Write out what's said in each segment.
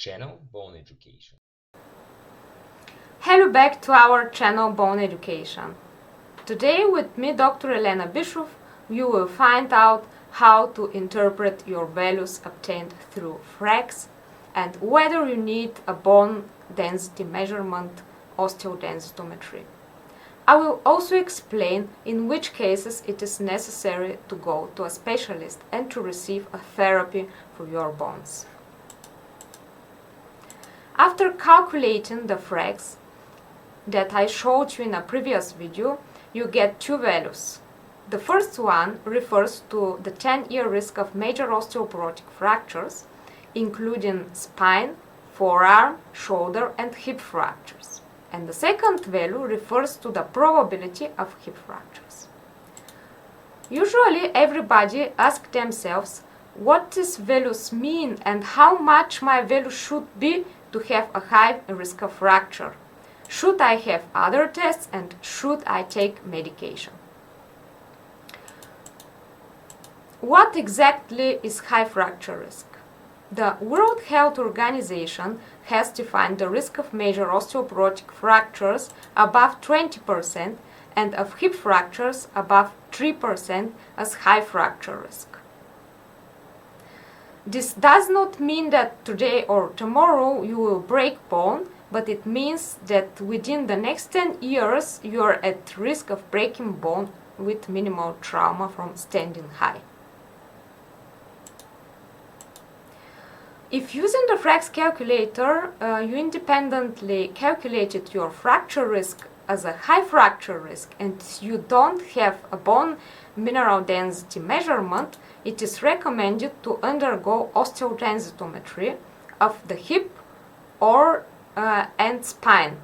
channel Bone Education. Hello back to our channel Bone Education. Today with me, Dr. Elena Bischoff, you will find out how to interpret your values obtained through FRAX and whether you need a bone density measurement, osteodensitometry. I will also explain in which cases it is necessary to go to a specialist and to receive a therapy for your bones. After calculating the FRAX that I showed you in a previous video, you get two values. The first one refers to the 10-year risk of major osteoporotic fractures, including spine, forearm, shoulder and hip fractures. And the second value refers to the probability of hip fractures. Usually everybody asks themselves what these values mean and how much my value should be to have a high risk of fracture. Should I have other tests and should I take medication? What exactly is high fracture risk? The World Health Organization has defined the risk of major osteoporotic fractures above 20% and of hip fractures above 3% as high fracture risk. This does not mean that today or tomorrow you will break bone, but it means that within the next 10 years you are at risk of breaking bone with minimal trauma from standing high. If using the FRAX calculator, you independently calculated your fracture risk as a high fracture risk and you don't have a bone mineral density measurement, it is recommended to undergo osteodensitometry of the hip or and spine.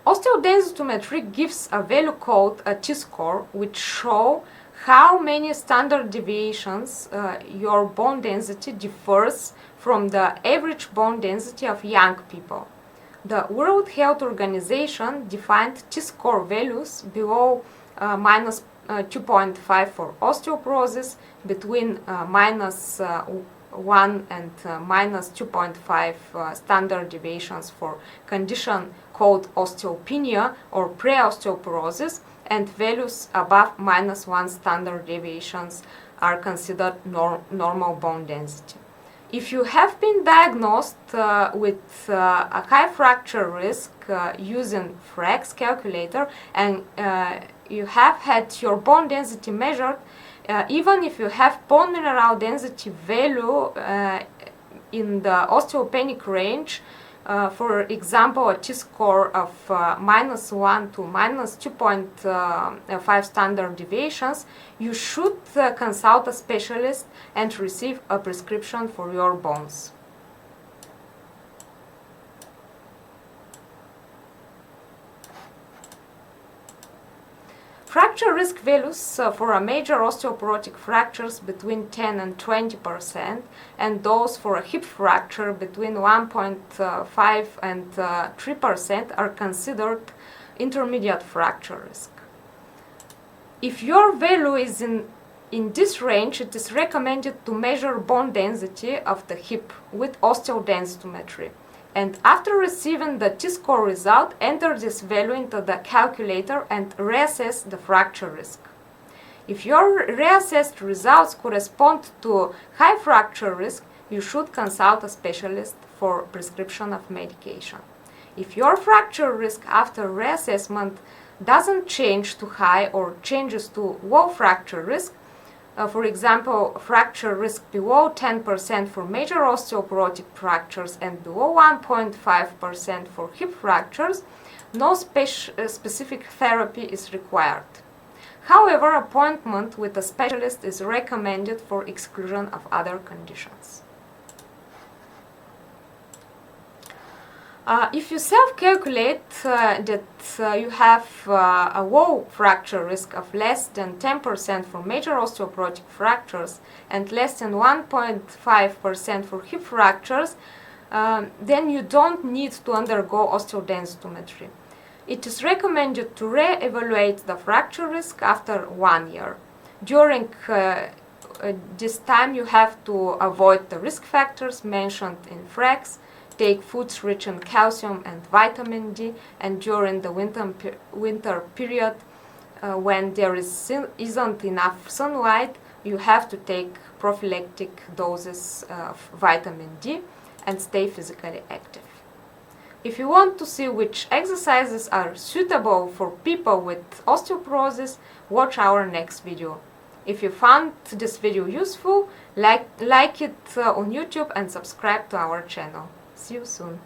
Osteodensitometry gives a value called a T-score, which show how many standard deviations your bone density differs from the average bone density of young people. The World Health Organization defined T-score values below minus 2.5 for osteoporosis, between minus 1 and minus 2.5 standard deviations for condition called osteopenia or pre-osteoporosis, and values above minus 1 standard deviations are considered normal bone density. If you have been diagnosed with a high fracture risk using FRAX calculator and you have had your bone density measured, even if you have bone mineral density value in the osteopenic range, for example a T-score of minus 1 to minus 2.5 standard deviations, you should consult a specialist and receive a prescription for your bones. Fracture risk values for a major osteoporotic fractures between 10 and 20% and those for a hip fracture between 1.5 and 3% are considered intermediate fracture risk. If your value is in this range, it is recommended to measure bone density of the hip with osteodensitometry. And after receiving the T-score result, enter this value into the calculator and reassess the fracture risk. If your reassessed results correspond to high fracture risk, you should consult a specialist for prescription of medication. If your fracture risk after reassessment doesn't change to high or changes to low fracture risk, for example, fracture risk below 10% for major osteoporotic fractures and below 1.5% for hip fractures, no specific therapy is required. However, appointment with a specialist is recommended for exclusion of other conditions. If you self-calculate that you have a low fracture risk of less than 10% for major osteoporotic fractures and less than 1.5% for hip fractures, then you don't need to undergo osteodensitometry. It is recommended to re-evaluate the fracture risk after 1 year. During this time you have to avoid the risk factors mentioned in FRAX, take foods rich in calcium and vitamin D, and during the winter period when there isn't enough sunlight, you have to take prophylactic doses of vitamin D and stay physically active. If you want to see which exercises are suitable for people with osteoporosis, watch our next video. If you found this video useful, like it on YouTube and subscribe to our channel. See you soon.